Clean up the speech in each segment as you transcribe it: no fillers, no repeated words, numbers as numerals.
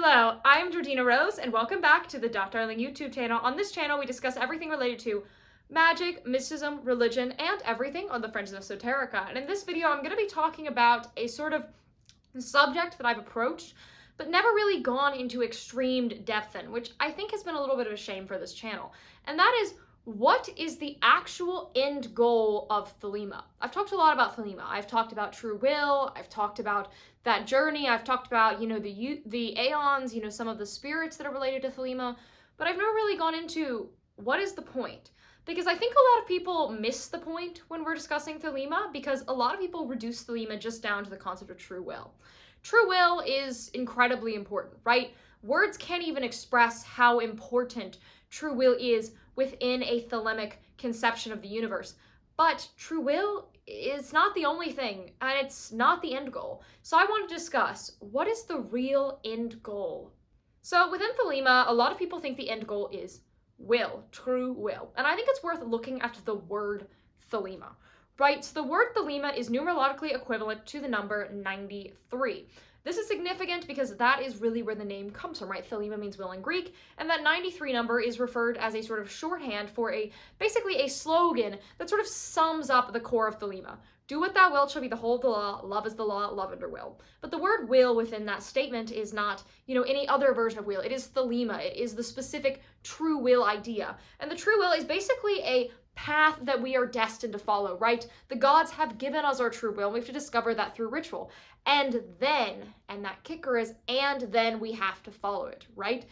Hello, I'm Georgina Rose, and welcome back to the Darling YouTube channel. On this channel, we discuss everything related to magic, mysticism, religion, and everything on the fringes of esoterica. And in this video, I'm going to be talking about a sort of subject that I've approached, but never really gone into extreme depth in, which I think has been a little bit of a shame for this channel. And that is, what is the actual end goal of Thelema? I've talked a lot about Thelema. I've talked about true will. I've talked about that journey. I've talked about, the aeons, some of the spirits that are related to Thelema, but I've never really gone into what is the point. Because I think a lot of people miss the point when we're discussing Thelema, because a lot of people reduce Thelema just down to the concept of true will. True will is incredibly important, right? Words can't even express how important true will is within a Thelemic conception of the universe. But true will is not the only thing, and it's not the end goal. So I want to discuss, what is the real end goal? So within Thelema, a lot of people think the end goal is will, true will. And I think it's worth looking at the word Thelema, right? So the word Thelema is numerologically equivalent to the number 93. This is significant because that is really where the name comes from, right? Thelema means will in Greek, and that 93 number is referred as a sort of shorthand for basically a slogan that sort of sums up the core of Thelema. Do what thou wilt shall be the whole of the law, love is the law, love under will. But the word will within that statement is not, any other version of will. It is Thelema. It is the specific true will idea. And the true will is basically a path that we are destined to follow, right? The gods have given us our true will, and we have to discover that through ritual. And that kicker is, and then we have to follow it, right?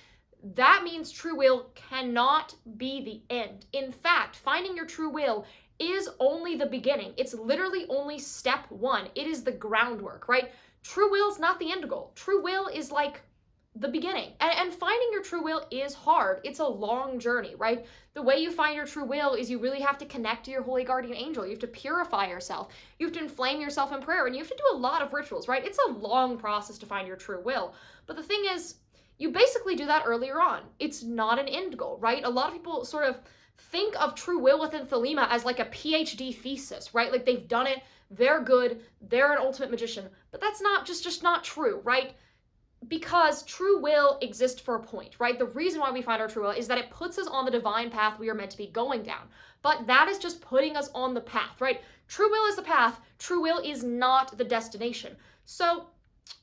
That means true will cannot be the end. In fact, finding your true will is only the beginning. It's literally only step one. It is the groundwork, right? True will is not the end goal. True will is like the beginning. And finding your true will is hard. It's a long journey, right? The way you find your true will is you really have to connect to your holy guardian angel. You have to purify yourself. You have to inflame yourself in prayer, and you have to do a lot of rituals, right? It's a long process to find your true will. But the thing is, you basically do that earlier on. It's not an end goal, right? A lot of people sort of think of true will within Thelema as like a PhD thesis, right? Like they've done it, they're good, they're an ultimate magician. But that's not just not true, right? Because true will exists for a point, right? The reason why we find our true will is that it puts us on the divine path we are meant to be going down. But that is just putting us on the path, right? True will is the path. True will is not the destination. So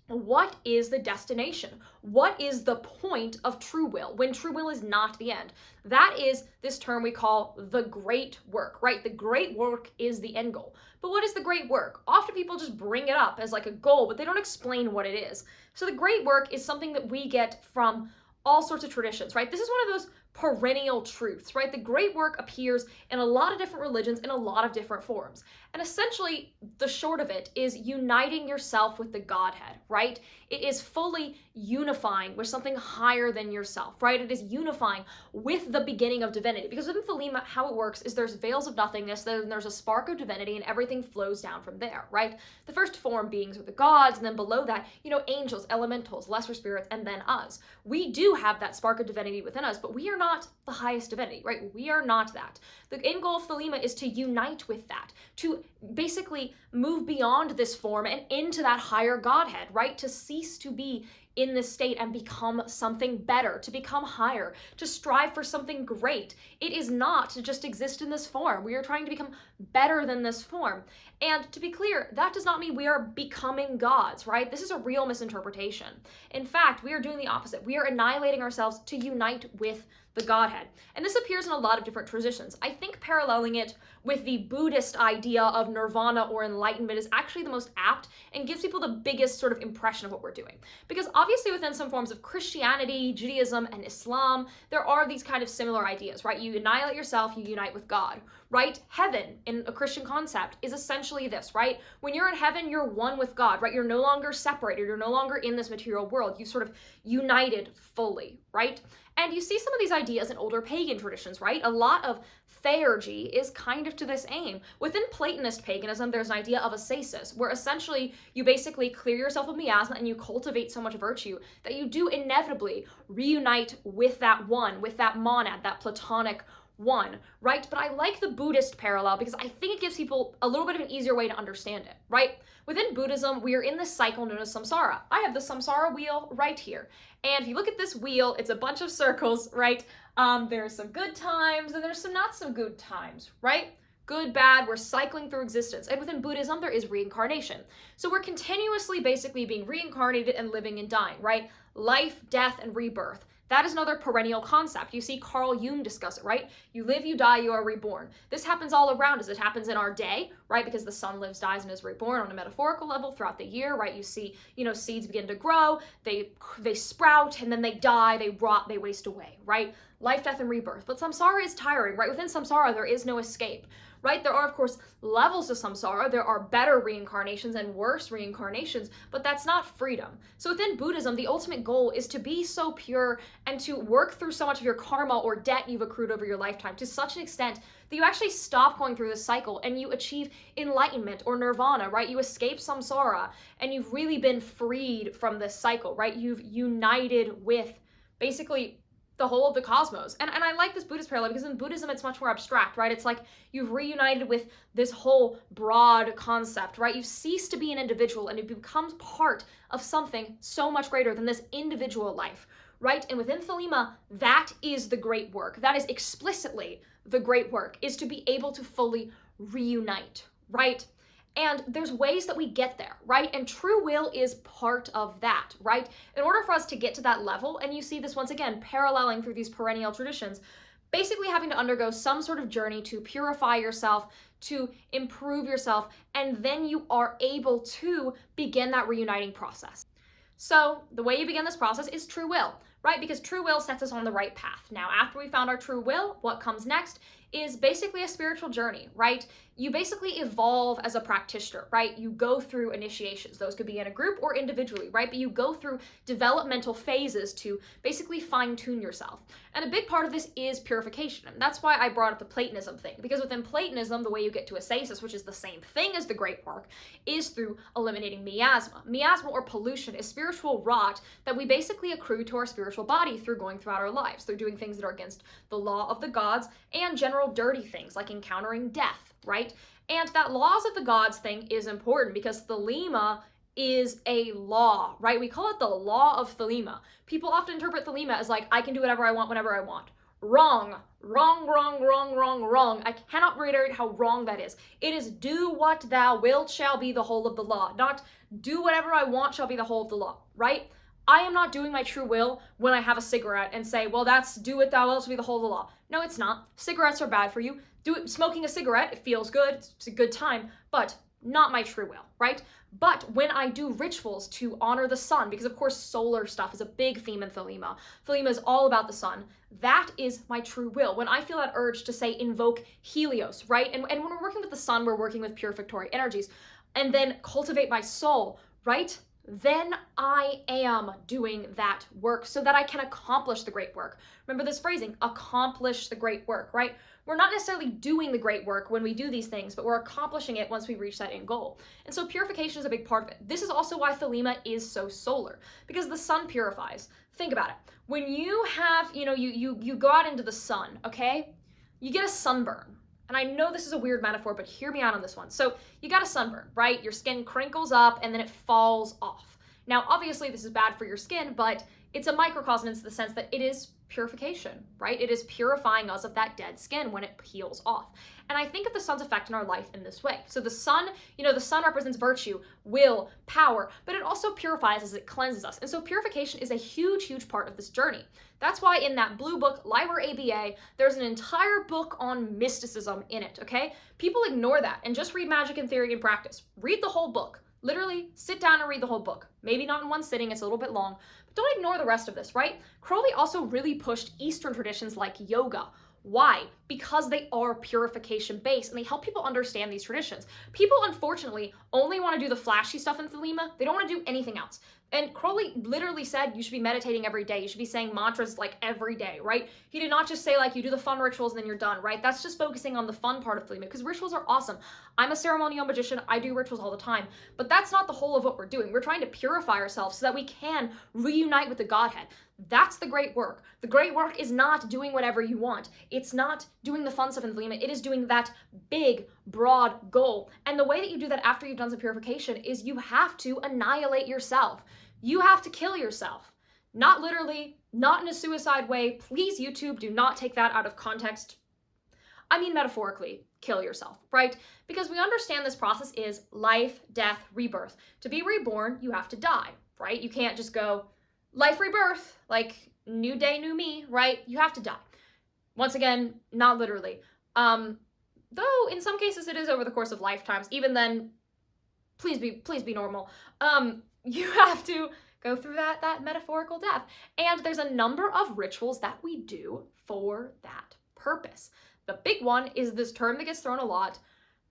what is the destination? What is the point of true will when true will is not the end? That is this term we call the great work, right? The great work is the end goal. But what is the great work? Often people just bring it up as like a goal, but they don't explain what it is. So the great work is something that we get from all sorts of traditions, right? This is one of those perennial truths, right? The great work appears in a lot of different religions in a lot of different forms. And essentially, the short of it is uniting yourself with the Godhead, right? It is fully unifying with something higher than yourself, right? It is unifying with the beginning of divinity. Because within Thelema, how it works is there's veils of nothingness, then there's a spark of divinity, and everything flows down from there, right? The first form beings are the gods, and then below that, angels, elementals, lesser spirits, and then us. We do have that spark of divinity within us, but we are not the highest divinity, right? We are not that. The end goal of Thelema is to unite with that, to basically move beyond this form and into that higher Godhead, right? To cease to be in this state and become something better, to become higher, to strive for something great. It is not to just exist in this form. We are trying to become better than this form. And to be clear, that does not mean we are becoming gods, right? This is a real misinterpretation. In fact, we are doing the opposite. We are annihilating ourselves to unite with the Godhead. And this appears in a lot of different traditions. I think paralleling it with the Buddhist idea of nirvana or enlightenment is actually the most apt and gives people the biggest sort of impression of what we're doing. Because obviously within some forms of Christianity, Judaism, and Islam, there are these kind of similar ideas, right? You annihilate yourself, you unite with God, right? Heaven, in a Christian concept, is essentially this, right? When you're in heaven, you're one with God, right? You're no longer separated. You're no longer in this material world. You sort of united fully, right? And you see some of these ideas in older pagan traditions, right? A lot of theurgy is kind of to this aim. Within Platonist paganism, there's an idea of ascesis, where essentially you basically clear yourself of miasma and you cultivate so much virtue that you do inevitably reunite with that one, with that monad, that platonic one, right? But I like the Buddhist parallel because I think it gives people a little bit of an easier way to understand it, right? Within Buddhism, we are in this cycle known as samsara. I have the samsara wheel right here. And if you look at this wheel, it's a bunch of circles, right? There's some good times and there's some not so good times, right? Good, bad, we're cycling through existence. And within Buddhism, there is reincarnation. So we're continuously basically being reincarnated and living and dying, right? Life, death, and rebirth. That is another perennial concept. You see Carl Jung discuss it, right? You live, you die, you are reborn. This happens all around us. It happens in our day, right? Because the sun lives, dies, and is reborn on a metaphorical level throughout the year, right? You see, seeds begin to grow, they sprout, and then they die, they rot, they waste away, right? Life, death, and rebirth. But samsara is tiring, right? Within samsara, there is no escape, right? There are, of course, levels to samsara. There are better reincarnations and worse reincarnations, but that's not freedom. So within Buddhism, the ultimate goal is to be so pure and to work through so much of your karma or debt you've accrued over your lifetime to such an extent that you actually stop going through this cycle and you achieve enlightenment or nirvana, right? You escape samsara and you've really been freed from this cycle, right? You've united with basically the whole of the cosmos. And I like this Buddhist parallel because in Buddhism, it's much more abstract, right? It's like you've reunited with this whole broad concept, right? You've ceased to be an individual and you've become part of something so much greater than this individual life, right? And within Thelema, that is the great work. That is explicitly the great work, is to be able to fully reunite, right? And there's ways that we get there, right? And true will is part of that, right? In order for us to get to that level, and you see this once again paralleling through these perennial traditions, basically having to undergo some sort of journey to purify yourself, to improve yourself, and then you are able to begin that reuniting process. So the way you begin this process is true will, right? Because true will sets us on the right path. Now, after we found our true will, what comes next is basically a spiritual journey, right? You basically evolve as a practitioner, right? You go through initiations. Those could be in a group or individually, right? But you go through developmental phases to basically fine-tune yourself. And a big part of this is purification. And that's why I brought up the Platonism thing, because within Platonism, the way you get to astasis, which is the same thing as the great work, is through eliminating miasma. Miasma, or pollution, is spiritual rot that we basically accrue to our spiritual body through going throughout our lives, through doing things that are against the law of the gods and general dirty things like encountering death, right? And that laws of the gods thing is important because Thelema is a law, right? We call it the law of Thelema. People often interpret Thelema as like, I can do whatever I want whenever I want. Wrong, wrong, wrong, wrong, wrong, wrong. I cannot reiterate how wrong that is. It is do what thou wilt shall be the whole of the law, not do whatever I want shall be the whole of the law, right? I am not doing my true will when I have a cigarette and say, well, that's do what thou wilt shall be the whole of the law. No, it's not. Cigarettes are bad for you. Smoking a cigarette, it feels good, it's a good time, but not my true will, right? But when I do rituals to honor the sun, because of course solar stuff is a big theme in Thelema. Thelema is all about the sun. That is my true will. When I feel that urge to say invoke Helios, right? And when we're working with the sun, we're working with purificatory energies. And then cultivate my soul, right? Then I am doing that work so that I can accomplish the great work. Remember this phrasing, accomplish the great work, right? We're not necessarily doing the great work when we do these things, but we're accomplishing it once we reach that end goal. And so purification is a big part of it. This is also why Thelema is so solar, because the sun purifies. Think about it. When you have, you go out into the sun, okay? You get a sunburn. And I know this is a weird metaphor, but hear me out on this one. So you got a sunburn, right? Your skin crinkles up and then it falls off. Now, obviously this is bad for your skin, but it's a microcosm in the sense that it is purification, right? It is purifying us of that dead skin when it peels off. And I think of the sun's effect in our life in this way. So the sun, the sun represents virtue, will, power, but it also purifies as it cleanses us. And so purification is a huge, huge part of this journey. That's why in that blue book, Liber ABA, there's an entire book on mysticism in it, okay? People ignore that and just read Magick in Theory and Practice. Read the whole book. Literally sit down and read the whole book. Maybe not in one sitting, it's a little bit long, but don't ignore the rest of this, right? Crowley also really pushed Eastern traditions like yoga. Why? Because they are purification based and they help people understand these traditions. People, unfortunately, only want to do the flashy stuff in Thelema. They don't want to do anything else. And Crowley literally said you should be meditating every day. You should be saying mantras like every day, right? He did not just say like you do the fun rituals and then you're done, right? That's just focusing on the fun part of Thelema because rituals are awesome. I'm a ceremonial magician. I do rituals all the time, but that's not the whole of what we're doing. We're trying to purify ourselves so that we can reunite with the Godhead. That's the great work. The great work is not doing whatever you want. It's not doing the fun stuff in Thelema. It is doing that big, broad goal. And the way that you do that after you've done some purification is you have to annihilate yourself. You have to kill yourself. Not literally, not in a suicide way. Please, YouTube, do not take that out of context. I mean metaphorically, kill yourself, right? Because we understand this process is life, death, rebirth. To be reborn, you have to die, right? You can't just go, life, rebirth, like new day, new me, right? You have to die. Once again, not literally. Though in some cases it is over the course of lifetimes. Even then, please be normal. You have to go through that metaphorical death. And there's a number of rituals that we do for that purpose. The big one is this term that gets thrown a lot,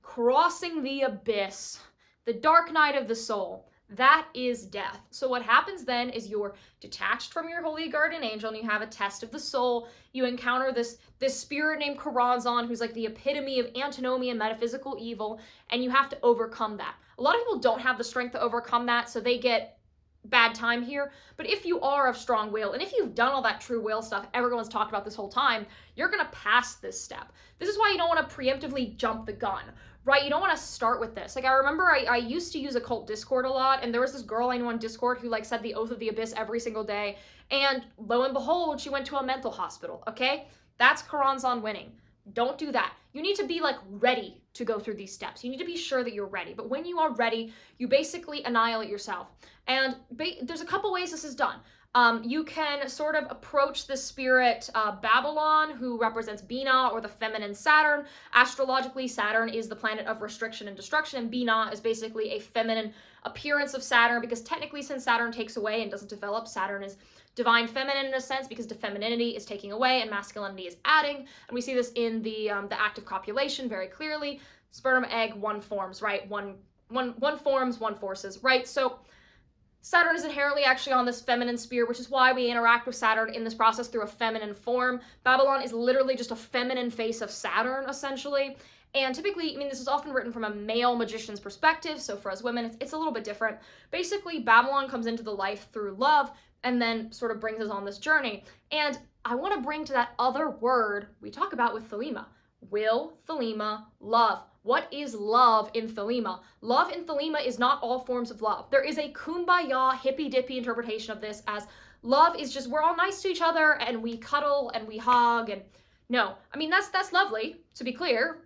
crossing the abyss, the dark night of the soul. That is death. So what happens then is you're detached from your holy guardian angel and you have a test of the soul. You encounter this spirit named Karanzan, who's like the epitome of antinomia and metaphysical evil, and you have to overcome that. A lot of people don't have the strength to overcome that, so they get bad time here. But if you are of strong will, and if you've done all that true will stuff everyone's talked about this whole time, you're gonna pass this step. This is why you don't want to preemptively jump the gun, right? You don't want to start with this. Like, I remember I used to use occult Discord a lot, and there was this girl I knew on Discord who like said the Oath of the Abyss every single day, and lo and behold, she went to a mental hospital, okay? That's Karanzan winning. Don't do that. You need to be like ready to go through these steps. You need to be sure that you're ready. But when you are ready, you basically annihilate yourself. And there's a couple ways this is done. You can sort of approach the spirit Babylon, who represents Bina, or the feminine Saturn. Astrologically, Saturn is the planet of restriction and destruction, and Bina is basically a feminine appearance of Saturn, because technically since Saturn takes away and doesn't develop, Saturn is divine feminine in a sense, because the femininity is taking away and masculinity is adding. And we see this in the act of copulation very clearly. Sperm, egg, one forms, right? One forms, one forces, right? So Saturn is inherently actually on this feminine sphere, which is why we interact with Saturn in this process through a feminine form. Babylon is literally just a feminine face of Saturn, essentially. And typically, I mean, this is often written from a male magician's perspective, so for us women, it's a little bit different. Basically, Babylon comes into the life through love, and then sort of brings us on this journey. And I want to bring to that other word we talk about with Thelema. Will, Thelema, love. What is love in Thelema? Love in Thelema is not all forms of love. There is a kumbaya, hippy-dippy interpretation of this as love is just we're all nice to each other and we cuddle and we hug and no. I mean, that's lovely, to be clear.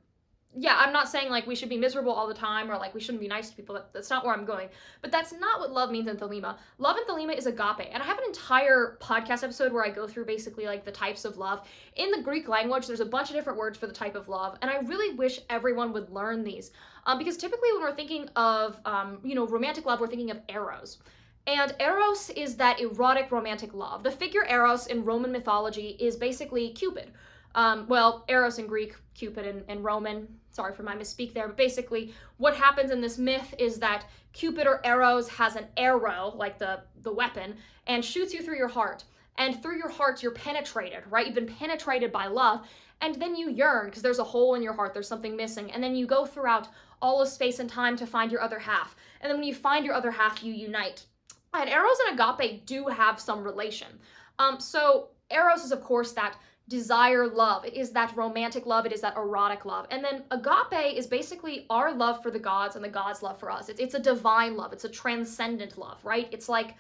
Yeah, I'm not saying like we should be miserable all the time or like we shouldn't be nice to people. That's not where I'm going. But that's not what love means in Thelema. Love in Thelema is agape. And I have an entire podcast episode where I go through basically like the types of love. In the Greek language, there's a bunch of different words for the type of love. And I really wish everyone would learn these. Because typically when we're thinking of, romantic love, we're thinking of eros. And eros is that erotic romantic love. The figure eros in Roman mythology is basically Cupid. Eros in Greek, Cupid in Roman. Sorry for my misspeak there, but basically what happens in this myth is that Cupid or Eros has an arrow, like the weapon, and shoots you through your heart. And through your heart, you're penetrated, right? You've been penetrated by love, and then you yearn because there's a hole in your heart, there's something missing, and then you go throughout all of space and time to find your other half. And then when you find your other half, you unite. And Eros and agape do have some relation. So Eros is, of course, that desire love. It is that romantic love. It is that erotic love. And then agape is basically our love for the gods and the gods' love for us. It's a divine love. It's a transcendent love, right? It's like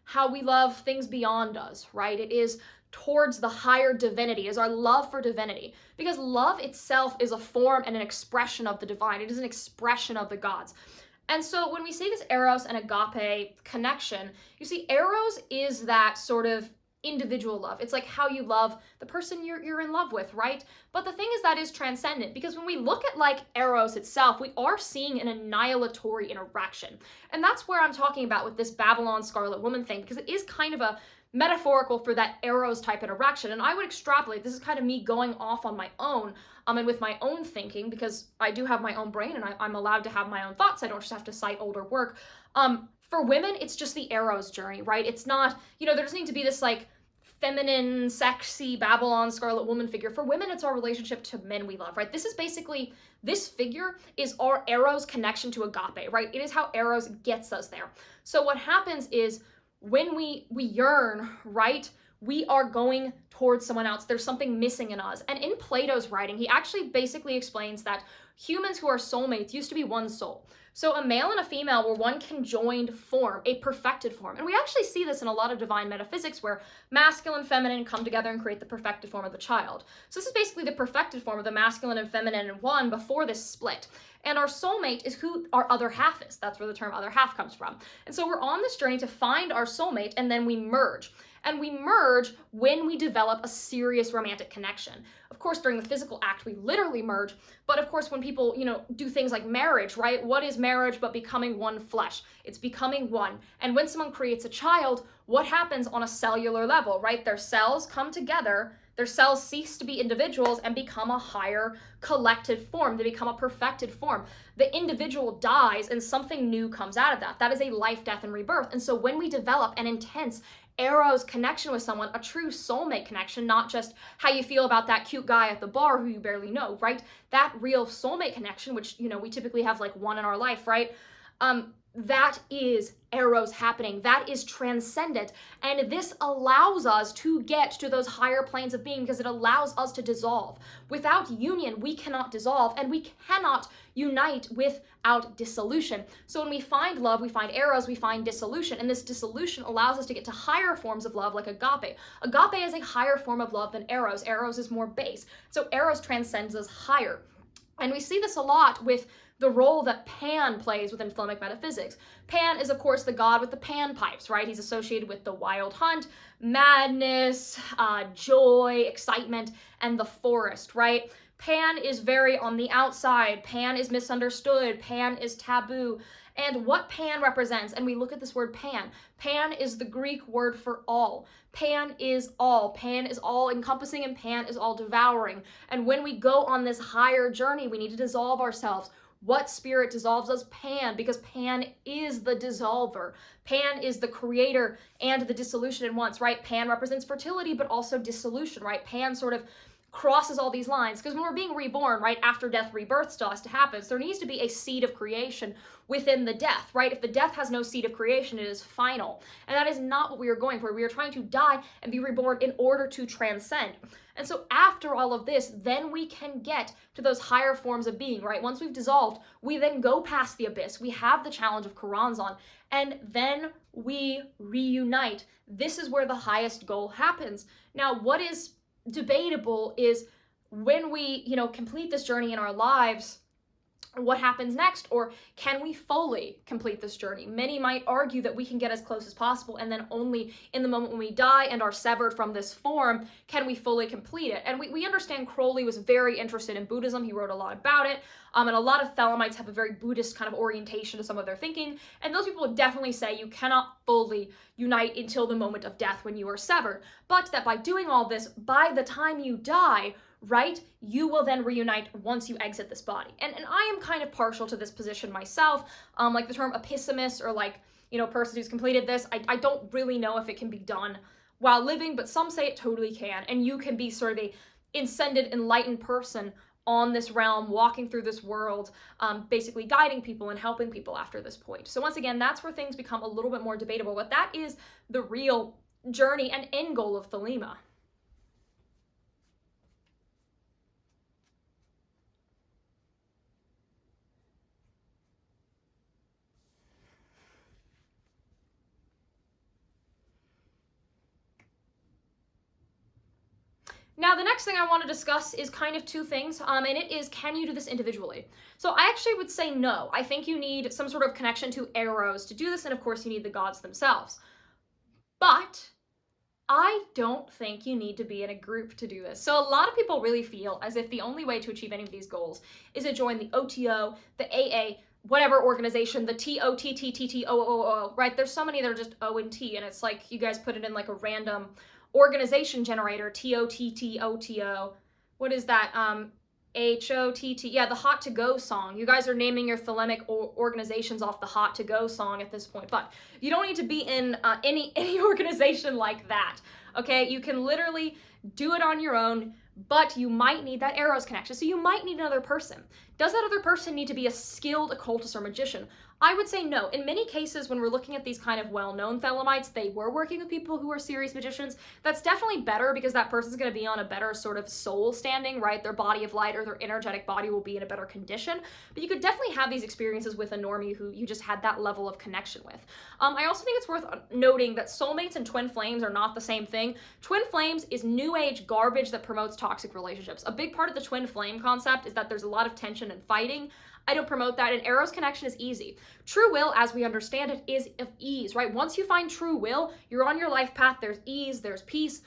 how we love things beyond us, right? It is towards the higher divinity, is our love for divinity. Because love itself is a form and an expression of the divine. It is an expression of the gods. And so when we say this Eros and agape connection, you see Eros is that sort of individual love. It's like how you love the person you're in love with, right? But the thing is that is transcendent, because when we look at like Eros itself, we are seeing an annihilatory interaction. And that's where I'm talking about with this Babylon Scarlet Woman thing, because it is kind of a metaphorical for that Eros type interaction. And I would extrapolate, this is kind of me going off on my own and with my own thinking, because I do have my own brain and I'm allowed to have my own thoughts. I don't just have to cite older work. For women, it's just the Eros journey, right? It's not, there doesn't need to be this like feminine, sexy Babylon Scarlet Woman figure. For women, it's our relationship to men we love, right? This is basically, this figure is our Eros connection to agape, right? It is how Eros gets us there. So what happens is when we yearn, right, we are going towards someone else. There's something missing in us. And in Plato's writing, he actually basically explains that humans who are soulmates used to be one soul. So a male and a female were one conjoined form, a perfected form. And we actually see this in a lot of divine metaphysics where masculine and feminine come together and create the perfected form of the child. So this is basically the perfected form of the masculine and feminine in one before this split. And our soulmate is who our other half is. That's where the term other half comes from. And so we're on this journey to find our soulmate, and then we merge. And we merge when we develop a serious romantic connection. Of course, during the physical act, we literally merge. But of course, when people, do things like marriage, right? What is marriage but becoming one flesh? It's becoming one. And when someone creates a child, what happens on a cellular level, right? Their cells come together, their cells cease to be individuals and become a higher collective form. They become a perfected form. The individual dies and something new comes out of that. That is a life, death, and rebirth. And so when we develop an intense Eros connection with someone, a true soulmate connection, not just how you feel about that cute guy at the bar who you barely know, right? That real soulmate connection, which, we typically have like one in our life, right? That is Eros happening. That is transcendent. And this allows us to get to those higher planes of being because it allows us to dissolve. Without union, we cannot dissolve, and we cannot unite without dissolution. So when we find love, we find Eros, we find dissolution, and this dissolution allows us to get to higher forms of love like agape. Agape is a higher form of love than Eros. Eros is more base. So Eros transcends us higher. And we see this a lot with the role that Pan plays within Thelemic metaphysics. Pan is, of course, the god with the panpipes, right? He's associated with the wild hunt, madness, joy, excitement, and the forest, right? Pan is very on the outside. Pan is misunderstood. Pan is taboo. And what Pan represents, and we look at this word Pan, Pan is the Greek word for all. Pan is all. Pan is all encompassing, and Pan is all devouring. And when we go on this higher journey, we need to dissolve ourselves. What spirit dissolves us? Pan, because Pan is the dissolver. Pan is the creator and the dissolution in once, right? Pan represents fertility, but also dissolution, right? Pan sort of crosses all these lines, because when we're being reborn, right, after death, rebirth still has to happen. So there needs to be a seed of creation within the death, right? If the death has no seed of creation, it is final. And that is not what we are going for. We are trying to die and be reborn in order to transcend. And so after all of this, then we can get to those higher forms of being, right? Once we've dissolved, we then go past the abyss. We have the challenge of Karanzan, and then we reunite. This is where the highest goal happens. Now, what is debatable is when we, complete this journey in our lives, what happens next? Or can we fully complete this journey? Many might argue that we can get as close as possible, and then only in the moment when we die and are severed from this form can we fully complete it. And we understand Crowley was very interested in Buddhism. He wrote a lot about it. And a lot of Thelemites have a very Buddhist kind of orientation to some of their thinking. And those people would definitely say you cannot fully unite until the moment of death when you are severed. But that by doing all this, by the time you die, right, you will then reunite once you exit this body. And I am kind of partial to this position myself. Like the term epistemists, or like, person who's completed this, I don't really know if it can be done while living, but some say it totally can. And you can be sort of a ascended, enlightened person on this realm, walking through this world, basically guiding people and helping people after this point. So once again, that's where things become a little bit more debatable, but that is the real journey and end goal of Thelema. Now, the next thing I want to discuss is kind of two things, and it is, can you do this individually? So I actually would say no. I think you need some sort of connection to Eros to do this, and of course you need the gods themselves. But I don't think you need to be in a group to do this. So a lot of people really feel as if the only way to achieve any of these goals is to join the OTO, the AA, whatever organization, the TOTTTTOOO, right? There's so many that are just O and T, and it's like you guys put it in like a random organization generator, TOTTOTO. What is that? HOTT. Yeah, the Hot to Go song. You guys are naming your Thelemic organizations off the Hot to Go song at this point, but you don't need to be in any organization like that. Okay, you can literally do it on your own, but you might need that Eros connection. So you might need another person. Does that other person need to be a skilled occultist or magician? I would say no. In many cases, when we're looking at these kind of well-known Thelemites, they were working with people who are serious magicians. That's definitely better because that person's going to be on a better sort of soul standing, right? Their body of light or their energetic body will be in a better condition. But you could definitely have these experiences with a normie who you just had that level of connection with. I also think it's worth noting that soulmates and twin flames are not the same thing. Twin flames is new age garbage that promotes toxic relationships. A big part of the twin flame concept is that there's a lot of tension and fighting. I don't promote that, and Eros connection is easy. True will, as we understand it, is of ease, right? Once you find true will, you're on your life path, there's ease, there's peace.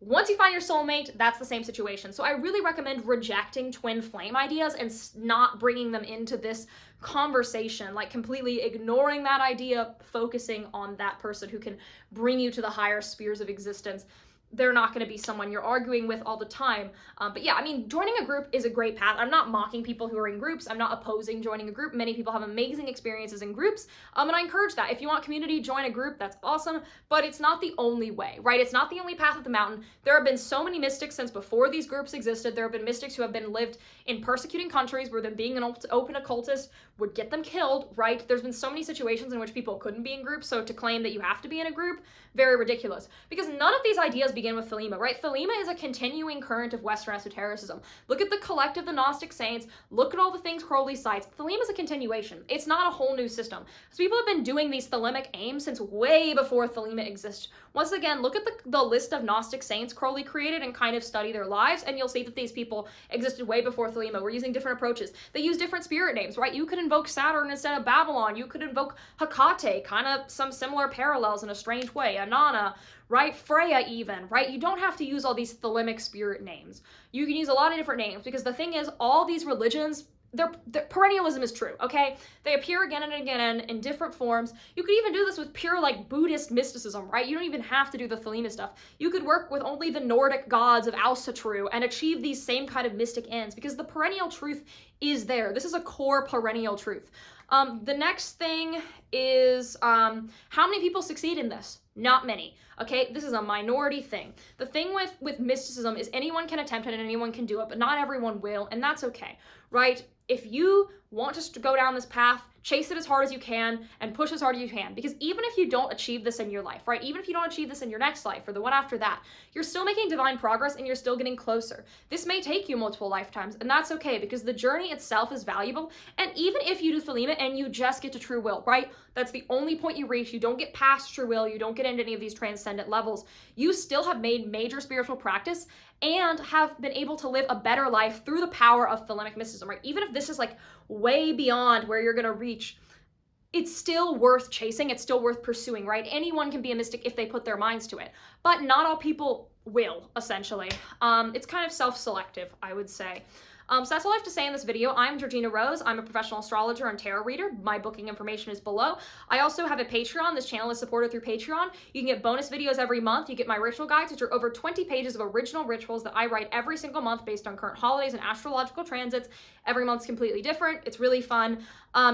Once you find your soulmate, that's the same situation. So I really recommend rejecting twin flame ideas and not bringing them into this conversation, like completely ignoring that idea, focusing on that person who can bring you to the higher spheres of existence. They're not going to be someone you're arguing with all the time. But yeah, I mean, joining a group is a great path. I'm not mocking people who are in groups. I'm not opposing joining a group. Many people have amazing experiences in groups. And I encourage that. If you want community, join a group. That's awesome. But it's not the only way, right? It's not the only path of the mountain. There have been so many mystics since before these groups existed. There have been mystics who have been lived in persecuting countries where them being an open occultist would get them killed, right? There's been so many situations in which people couldn't be in groups. So to claim that you have to be in a group, very ridiculous. Because none of these ideas begin with Thelema, right? Thelema is a continuing current of Western esotericism. Look at the collective, the Gnostic saints. Look at all the things Crowley cites. Thelema is a continuation. It's not a whole new system. So people have been doing these Thelemic aims since way before Thelema exists. Once again, look at the list of Gnostic saints Crowley created and kind of study their lives, and you'll see that these people existed way before Thelema. We're using different approaches. They use different spirit names, right? You could invoke Saturn instead of Babylon. You could invoke Hecate, kind of some similar parallels in a strange way. Inanna, right? Freya even, right? You don't have to use all these Thelemic spirit names. You can use a lot of different names because the thing is, all these religions, their perennialism is true, okay? They appear again and again in different forms. You could even do this with pure like Buddhist mysticism, right? You don't even have to do the Thelema stuff. You could work with only the Nordic gods of Ausatru and achieve these same kind of mystic ends because the perennial truth is there. This is a core perennial truth. The next thing is how many people succeed in this? Not many. Okay, this is a minority thing. The thing with mysticism is anyone can attempt it and anyone can do it, but not everyone will, and that's okay, right? If you want to go down this path, chase it as hard as you can and push as hard as you can. Because even if you don't achieve this in your life, right? Even if you don't achieve this in your next life or the one after that, you're still making divine progress and you're still getting closer. This may take you multiple lifetimes, and that's okay because the journey itself is valuable. And even if you do Thelema and you just get to true will, right? That's the only point you reach. You don't get past true will. You don't get into any of these transcendent levels. You still have made major spiritual practice and have been able to live a better life through the power of Thelemic mysticism, right? Even if this is like way beyond where you're gonna reach, it's still worth chasing. It's still worth pursuing, right? Anyone can be a mystic if they put their minds to it, but not all people will, essentially. It's kind of self-selective, I would say. So that's all I have to say in this video. I'm Georgina Rose. I'm a professional astrologer and tarot reader. My booking information is below. I also have a Patreon. This channel is supported through Patreon. You can get bonus videos every month. You get my ritual guides, which are over 20 pages of original rituals that I write every single month based on current holidays and astrological transits. Every month's completely different. It's really fun.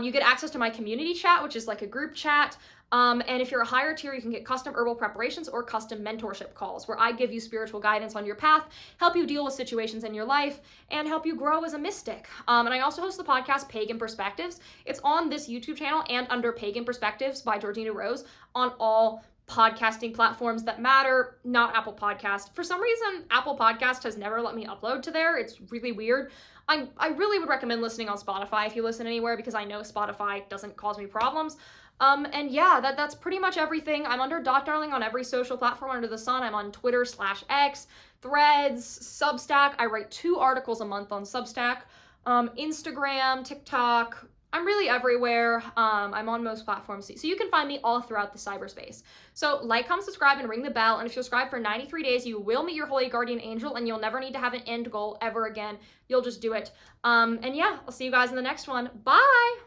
You get access to my community chat, which is like a group chat. And if you're a higher tier, you can get custom herbal preparations or custom mentorship calls where I give you spiritual guidance on your path, help you deal with situations in your life, and help you grow as a mystic. And I also host the podcast Pagan Perspectives. It's on this YouTube channel and under Pagan Perspectives by Georgina Rose on all podcasting platforms that matter, not Apple Podcast. For some reason, Apple Podcast has never let me upload to there. It's really weird. I really would recommend listening on Spotify if you listen anywhere because I know Spotify doesn't cause me problems. And yeah, that's pretty much everything. I'm under .darling on every social platform under the sun. I'm on Twitter/X, Threads, Substack. I write 2 articles a month on Substack. Instagram, TikTok. I'm really everywhere. I'm on most platforms. So you can find me all throughout the cyberspace. So like, comment, subscribe, and ring the bell. And if you subscribe for 93 days, you will meet your holy guardian angel and you'll never need to have an end goal ever again. You'll just do it. And yeah, I'll see you guys in the next one. Bye!